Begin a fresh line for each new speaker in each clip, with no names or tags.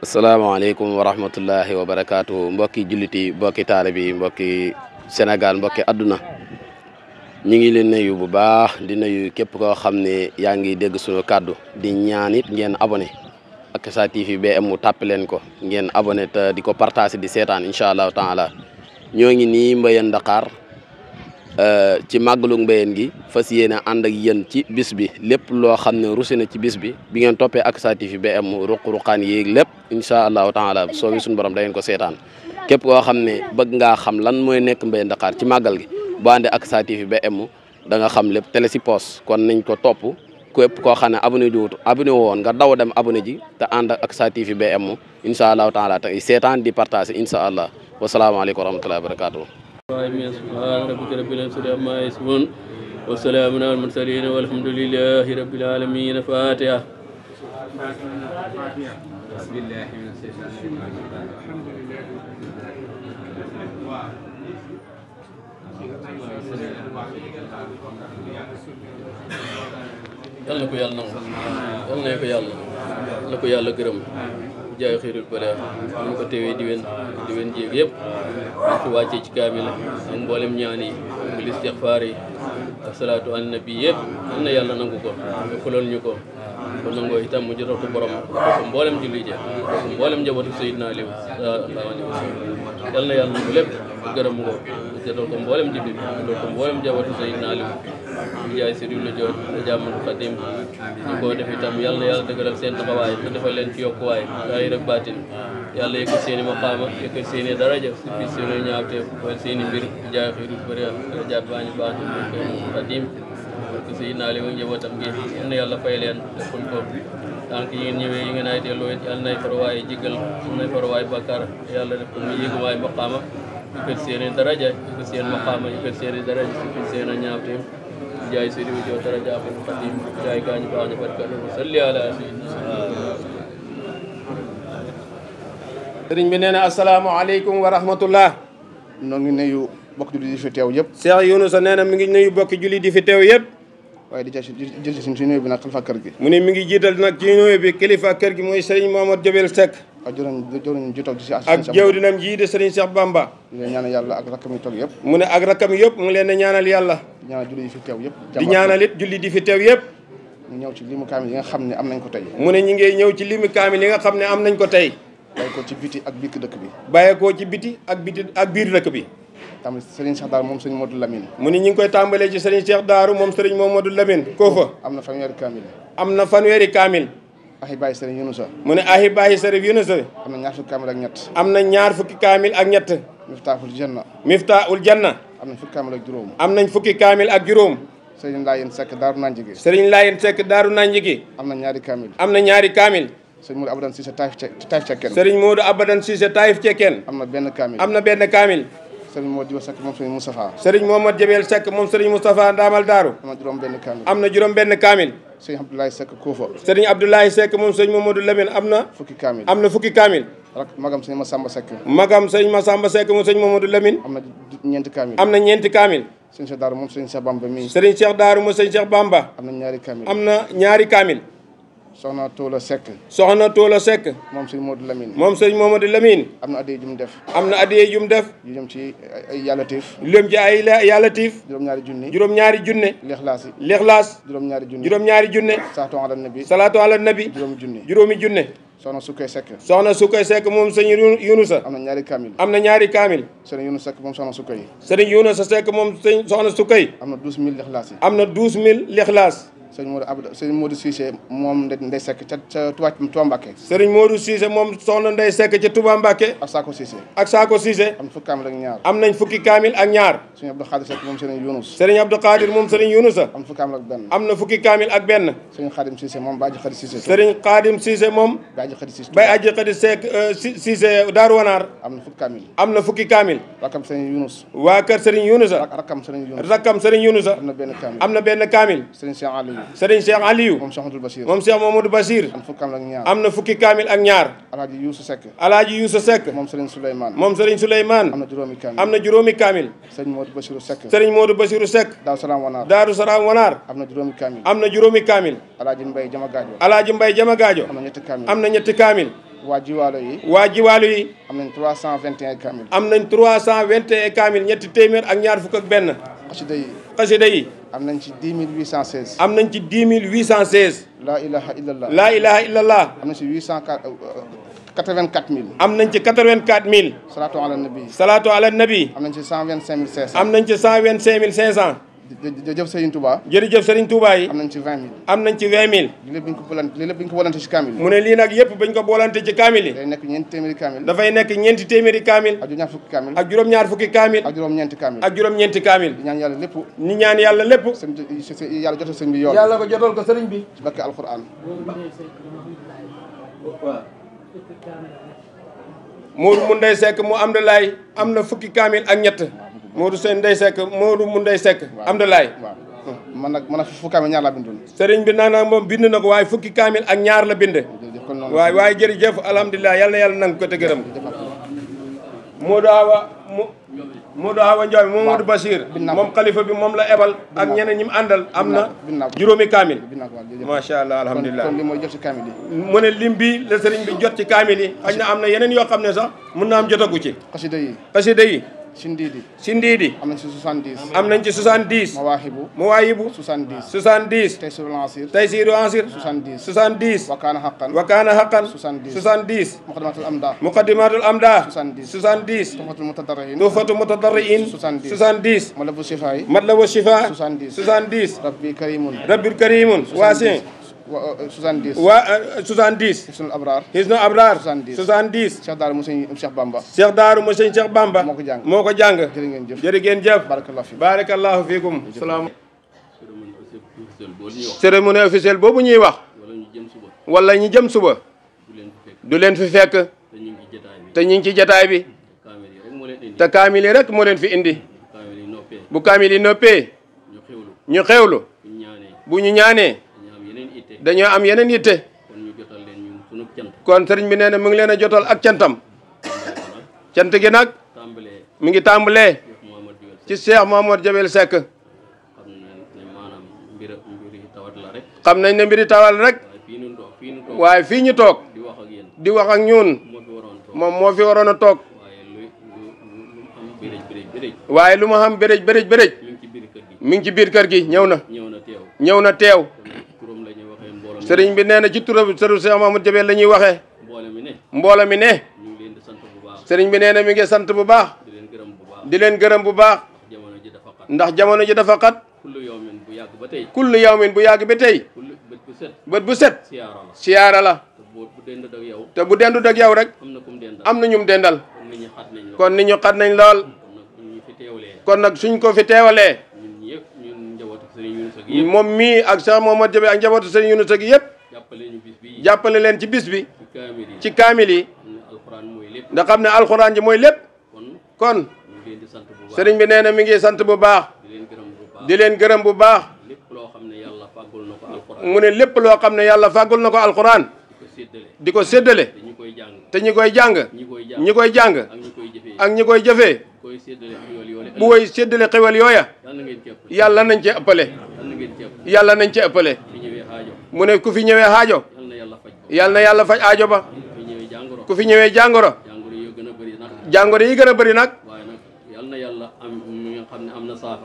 asalaamaaleykum wa rahmatullahi wa barakaatu mbokki julliti mbokki taalibe yi mbokki Sénégal mbokki àdduna ñu ngi leen nuyu bu baax di nuyu képp koo xam ne yaa ngi dégg suñu kàddu di ñaan it ngeen abonné ak Sa TV BM mu tàpp leen ko ngeen abonné te di ko partager di seetaan incha allahu taala ñoo ngi nii Mbayeen Dakar ci màggalu Mbayeen gi fas yéene ànd ak yéen ci bis bi lépp loo xam ne rusi na ci bis bi bi ngeen toppee ak Sa TV BM mu ruq-ruqaan yéeg lépp incha allahu taala soobi suñu borom da ngeen ko seetaan képp koo xam ne bëgg ngaa xam lan mooy nekk Mbayeen Dakar ci màggal gi boo àndee ak Sa TV BM da nga xam lépp télé si poos kon nañ ko topp képp koo xam ne abonné woon nga daw dem abonné ji te ànd ak Sa TV BM incha allahu taala te seetaan di partager incha allah wasalaamaaleykum wa rahmatullahi wa barakatuh
subhaana rabbika rabbil izzati ammaa yasifuun wa salaamun alal mursaliin walhamdulillahi rabbil aalamiin. Faatiha. yal na ko yàlla nangu yal na ko yàlla gërëm jaay xiirul balaa ñu ko teewee diwen jéeg yëpp ñu fi wàccee ci kaamil ak mboolem ñaan yi ak listixfaar yi ak salaatu ala nabi yëpp yal na yàlla nangu ko nga fulal ñu ko ko nangoo itam mu jotal ko borom ko mboolem julli ja ko mboolem njabootu Seydina Aliou sallallahu alayhi wa sallam yal na yàlla nangu lépp gërëm ko jotal ko mboolem julli jotal ko mboolem njabootu Seydina Aliou ñu jaay si la joot da jàmmal Xadim ñu ko def itam yal na yàlla dëgëral seen taxawaay te defal leen ci yokkuwaay daay rek baatin yàlla yëkkat seen i maqaama yëkkat seen i daraja si fi seen i ñaawteef wala seen i mbir jaay xiirul bëri jàpp baañu baax Xadim parce que Seydina Aliou njabootam gi yal na yàlla fay leen defuñ ko tànk yi ngeen ñëwee yi ngeen ay delloo yàlla nay farwaay jéggal nay farwaay bakkaar yàlla def ko mu yéeguwaay maqaama yëkkat seen i daraja yëkkat seen maqaama yëkkat seen i daraja si fi seen i ñaawteef jaay seydi wu jow dara jaafal Xadim jaay gaañu baax ñu barka salli ala
sëriñ bi nee na asalaamaaleykum wa rahmatullah noo ngi nuyu bokk julli di fi teew yëpp
Cheikh Younoussa nee na mi ngi nuyu bokki julli di fi teew yëpp
waaye di jël si nuyu bi nag xalifa kër gi
mu ne mi ngi jiital nag ci nuyu bi kilifa kër gi mooy sëriñ Mohamed Jabel Seck
ak jëwriñ ji toog ci
ak jëwrinam ji de sëriñ Cheikh Bamba
di leen ñaanal yàlla ak rakkam yi toog yëpp
mu ne ak rakkam yëpp mu ngi leen di ñaanal yàlla
di ñaanal julli di fi teew yëpp
di ñaanal it julli di fi teew yëpp
ñu ñëw ci limu kaamil yi nga xam ne am nañ ko tey
mu ne ñi ngi ñëw ci limu kaamil yi nga xam ne am nañ ko tey
bàyyi ko ci biti ak biir dëkk bi
bàyyi ko ci biti ak biir dëkk bi
tam sëriñ Cheikh Daaru moom sëriñ Modou Lamine
mu ne ñi ngi koy tàmbalee ci sëriñ Cheikh Daaru moom sëriñ Modou Lamine koofa
am na fanweeri kaamil
am na fanweeri kaamil
ahi bàyyi sëriñ Younoussa
mu ne ahi bàyyi sëriñ Younoussa
am na ñaar fukki kaamil ak ñett
am na ñaar fukki kaamil ak ñett Miftaahul Janna
am nañ fukki kaamil ak juróom
am nañ fukki kaamil ak juróom
sëriñ Laayeen Seck Daaru Nanjigi
sëriñ Laayeen Seck Daaru Nanjigi
am na ñaari kaamil
am na ñaari kaamil
sëriñ Modou Abadan Cissé Taïf Cekkeen
sëriñ Modou Abadan Cissé Taïf Cekkeen
am na benn kaamil
am na benn kaamil
sëriñ Modou Seck moom sëriñ Moustapha
sëriñ Mohamed Jabel Seck moom sëriñ Moustapha Ndaamal Daaru
am na juróom benn kaamil
am na juróom benn kaamil
sëriñ Abdoulaye Seck Koufa
sëriñ Abdoulaye Seck moom sëriñ Mamadou Lamine am na
fukki kaamil
am na fukki kaamil
magam sëriñ Massamba Seck
magam sëriñ Massamba Seck moom sëriñ Mamadou Lamine
am na ñeenti kaamil
am na ñeenti kaamil
sëriñ Cheikh Daaru moom sëriñ Cheikh Bamba mi
sëriñ Cheikh Daaru moom sëriñ Cheikh Bamba
am na ñaari kaamil
am na ñaari kaamil
soxna Toola Seck
soxna Toola Seck
moom sëriñ Modou Lamine
moom sëriñ Mamadou Lamine
am na addiya jum def
am na addiya jum def
yu jëm ci ay yàllatiif
lém ci ay yàllatiif
juróom-ñaari junne
lixlaas
juróom-ñaari junne
salaatu ala nabi juróomi junne
soxna Sukkay
Seck moom sëñ Younoussa
am na ñaari kaamil sëriñ Younoussa Seck moom soxna Sukkay
sëriñ Younoussa Seck moom sëñ soxna Sukkay
am na 12000 lixlaas yi
am na 12000 lixlaas
sëriñ Modou Cissé moom Ndey Seck ca Touba Mbacké
sëriñ Modou Cissé moom soxna Ndey Seck ca Touba Mbacké
ak Saako Cissé
am nañ fukki kaamil ak ñaar
sëriñ Abdou Khadir Seck moom sëriñ Younous
sëriñ Abdou Khadir moom sëriñ Younoussa
am na fukki kaamil ak benn
sëriñ
Khadim Cissé moom Baye Khady Cissé
sëriñ Khadim Cissé moom Baye Aji Khady Seck Cissé Daaru Wanaar am na fukki kaamil
rakkam sëriñ Younous
waa kër sëriñ Younoussa rakkam sëriñ Younoussa am na benn kaamil sëriñ Cheikh Aliou moom Cheikh Mamadou Bachir am na fukki kaamil ak ñaar alaaji Youssou Seck moom sëriñ Souleymane am na juróomi kaamil sëriñ Modou Bachirou Seck Daaru Salaam Wanaar am na juróomi kaamil alaaji Mbaye Jama Gaajo am na ñetti kaamil
waa Jiwaalo yi.
waa Jiwaalo yi.
am nañ 321 kaamil.
am nañ 321 kaamil ñetti téeméer ak ñaar fukk ak benn.
xasida yi.
xasida yi.
am nañ ci 10 816.
am nañ ci 10 816.
laa ilaha illallah.
laa ilaha illallah.
am nañ ci 884 000.
am nañ ci 84 000.
salaatu ala nabi.
salaatu ala nabi.
am nañ ci 125 500.
am nañ ci 125 500.
jërëjëf Serigne Touba.
jërëjëf Serigne Touba yi.
am nañ ci 20 000.
am nañ ci 20 000.
lii lépp bu ñu ko boolante ci kaamil.
mu ne lii nag yëpp bañ ko boolante ci kaamil yi.
day nekk ñeenti téeméeri kaamil.
dafay nekk ñeenti téeméeri kaamil.
ak juróom-ñaar fukki kaamil.
ak juróom-ñaar fukki kaamil.
ak juróom-ñeenti kaamil.
ak juróom-ñeenti kaamil.
di ñaan yàlla lépp.
ni ñaan yàlla lépp.
yàlla jotal sëñ bi yool.
yàlla ko jotal ko sëriñ bi.
ci barke alquran.
Modou mu Ndeye Seck mu Amdalaay am na fukki kaamil ak ñett. Modou seen Ndeye Seck Modou mu Ndeye Seck. Amdalaay.
waaw man nag fukki kaamil ñaar laa bindoon.
sëriñ bi naan moom bind na ko waaye fukki kaamil ak ñaar la bind. waaye jërëjëf alhamdulilah yal na yàlla nangu ko te gërëm. Modou Awa Ndiaye Mamadou Bachir moom xalifa bi moom la ebal ak ñeneen ñi mu àndal am na juróomi kaamil. macha allah alhamdulilah
kon li mooy jot ci kaamil yi.
mu ne lim bi la sëriñ bi jot ci kaamil yi xëy na am na yeneen yoo xam ne sax mun na am jotagu ci.
xasida yi.
xasida yi.
Sindiidi. am nañ ci 70.
am nañ ci 70. Mawaahibu. 70. 70. Taysiru Ansir. 70. Wakaana Haqqan. 70. Muqaddimatul Amda. 70. Tuhfatul Mutadarriin. 70. Matlabu Shifaa. 70. Rabbil Karimun. Waasi. 70. 70. Hisnul Abrar. 70. Cheikh Daaru Musin Cheikh Bamba. moo ko jàng. jërë ngeen jëf. barakallahu fiikum. salaam. cérémonie officielle boobu ñuy wax. wala ñu jëm suba. du leen fi fekk. te ñu ngi ci jataay bi. te kaamil yi rek moo leen fi indi. bu kaamil yi noppee. ñu xewlu. bu ñu ñaanee. dañoo am yeneen yitte. kon sëriñ bi nee na mu ngi leen a jotal ak cantam. cant gi nag mi ngi tàmbalee ci Cheikh Mouhamadou Jabel Seck. xam nañ ne mbiri tawal rek. waaye fii ñu toog di wax ak ñun moom moo fi waroon a toog. waaye lu ma xam bërëj mi ngi ci biir kër gi ñëw na teew. sëriñ bi nee na ci turu Cheikh Mouhamadou Jabel la ñuy waxee. mbooloo mi ne. sëriñ bi nee na mi ngi sant bu baax. di leen gërëm bu baax. ndax jamono ji dafa xat. kullu yawmin bu yàgg ba tey. bët bu set. siyaara la. te bu dendu ak yow rek. am na ñum dendal. kon nit ñu xat nañ lool. kon nag suñ ko fi teewalee. moom mii ak Cheikh Mouhamadou Jabel ak njabootu sëriñ Yunus gi yëpp. jàppale leen ci bis bi. ci kaamil yi. nga xam ne alxuraan ji mooy lépp. kon sëriñ bi nee na mi ngi sant bu baax. di leen gërëm bu baax. mu ne lépp loo xam ne yàlla fàggul na ko alxuraan. di ko séddale. te ñi koy jàng. ñi koy jàng. ak ñi koy jëfee. bu woy séddale xewal yooya. yàlla nañ ci ëppale. yàlla nañ ci ëppale. mu ne ku fi ñëwee aajo. yàlla na yàlla faj aajo ba. ku fi ñëwee jàngoro. jàngoro yi gën a bëri nag.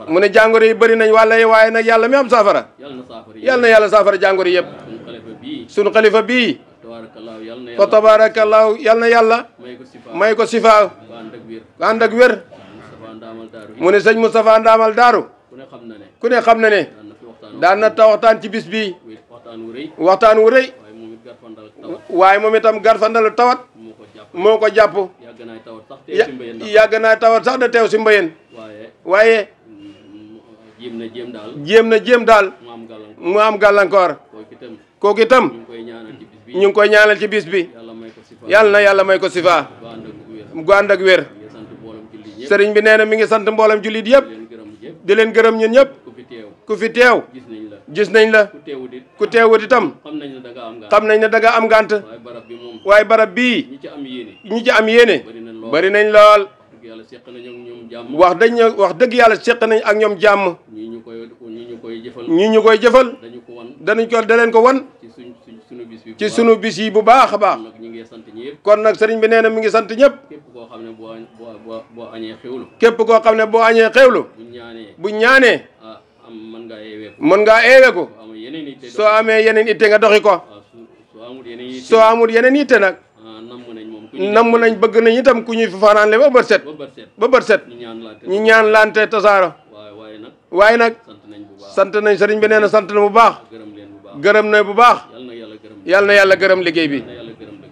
mu ne jàngoro yi bëri nañ wàlla waaye nag yàlla mi am saafara. yàlla na yàlla saafara jàngoro yëpp. sunu xalifa bii. fa tabaarakallaahu yàlla na yàlla. may ko sifaa. ànd ak wér. mu ne sëñ Moustapha Ndaamal Daaru. ku ne xam na ne. daan na waxtaan ci bis bii. waxtaan wu rëy. waaye moom itam garfandalu tawat. moo ko jàpp. yàgg naa tawat sax da teew si mbayeen. waaye. jéem na jéem daal. mu am gàllankoor. kooku itam. ñu ngi koy ñaanal ci bis bi. yàlla na yàlla may ko sifa. gu ànd ak wér. sëriñ bi nee na mi ngi sant mboolem jullit yëpp. di leen gërëm ñun ñëpp. ku fi teew. gis nañ la. ku teewut itam. xam nañ ne da nga am ngànt. waaye barab bii. ñi ci am yéene. bari nañ lool. wax dëgg yàlla seq nañ ak ñoom jàmm. ñi ñu koy jëfal. da leen ko wan. ci sunu bis yi bu baax a baax. kon nag sëriñ bi nee na mi ngi sant ñëpp.
képp koo xam ne boo añee xewlu.
képp koo xam ne boo añee xewlu. buñ ñaanee.
mën ngaa eeweeku.
mën ngaa eeweeku. soo amee yeneen itte nga doxi ko. soo amul yeneen itte nag. namm nañ bëgg nañ itam ku ñuy fanaanle ba bët set. ba bët set. ñu ñaan lante tasaaro. waaye nag sant nañ sëriñ bi nee na sant na bu baax. gërëm na bu baax. yal na yàlla gërëm liggéey bi.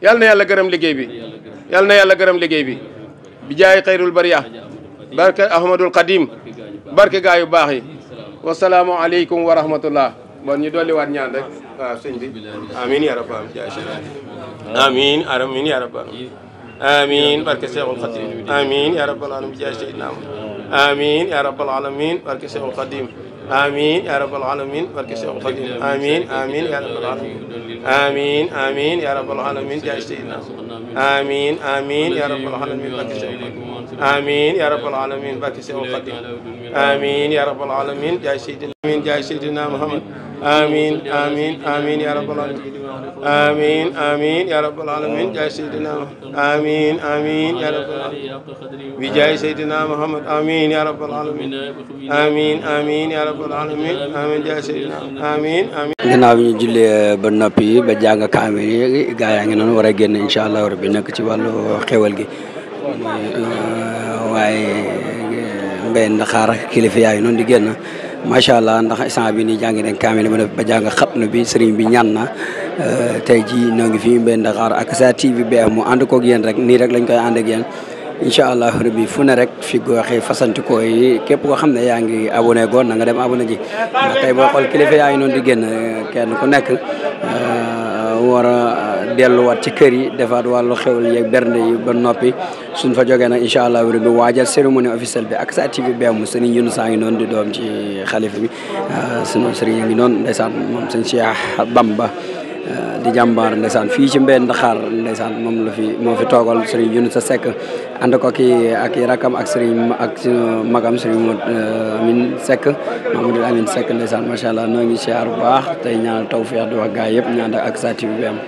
yal na yàlla gërëm liggéey bi. yal na yàlla gërëm liggéey bi. bi jaay xayrul bariya. barke Ahmadul Qadim. barke gaa yu baax yi. wasalaamu aleykum wa rahmatullah. bon ñu dolli waat ñaan rek waaw sëñ bi. amiin ya rabbal amiin amiin ya rabbal amiin barke Seexul Xadim amiin ya rabbal alamin jaay Seydina amiin ya rabbal alamin barke Seexul Xadim amiin ya rabbal alamin barke Seexul Xadim amiin amiin ya rabbal alamin amiin amiin ya rabbal alamin jaay Seydina amiin amiin ya rabbal alamin barke Seexul Xadim amiin ya rabbal alamin barke Seexul Xadim amiin ya rabbal alamin jaay Seydina amiin jaay Seydina Muhammad amiin amiin amiin ya rabbal alamin amiin amiin ya rabbal alamin jaay Seydina amiin amiin ya rabbal alamin bi jaay Seydina Muhammad amiin ya rabbal alamin amiin amiin ya rabbal alamin amiin jaay Seydina amiin amiin.
ginnaaw bi ñu jullee ba noppi ba jàng kaamil yi gaa yaa ngi noonu war a génn incha allah rabbi nekk ci wàllu xewal gi waaye Mbéyeen Ndaxaar kilifa yaa ngi noonu di génn. macha allah ndax instant bi nii jàngi nañ kaamil ba jàng xatnu bi sëriñ bi ñaan na tey jii ñoo ngi fii Mbéyeen Ndaxaar ak sa TV BM mu ànd koog yéen rek nii rek lañ koy ànd ak yéen incha allah rabbi fu ne rek fi goxi fasantikoo yi képp koo xam ne yaa ngi abonné goon na nga dem abonné ji ndax tey boo xool kilifa yaa ngi noonu di génn kenn ku nekk war a delluwaat ci kër yi defaat wàllu xewal yeeg bernde yi ba noppi suñ fa jógee nag incha allah rabbi waajal cérémonie officielle bi ak sa TV BM sëriñ Yunus saa ngi noonu di doom ci xalifa bi sunu sëriñ ngi noonu ndeysaan moom sëñ Cheikh Bamba di jàmbaar ndeysaan fii ci Mbéyeen Ndaxaar ndeysaan moom la fi moo fi toogal sëriñ Yunus sa Seck ànd ko ak rakam ak sëriñ ak magam sëriñ Amin Seck Mamadou Amin Seck ndeysaan macha allah noo ngi siyaar bu baax tey ñaanal tawfeex di wax gaay yëpp ñaan ak sa TV BM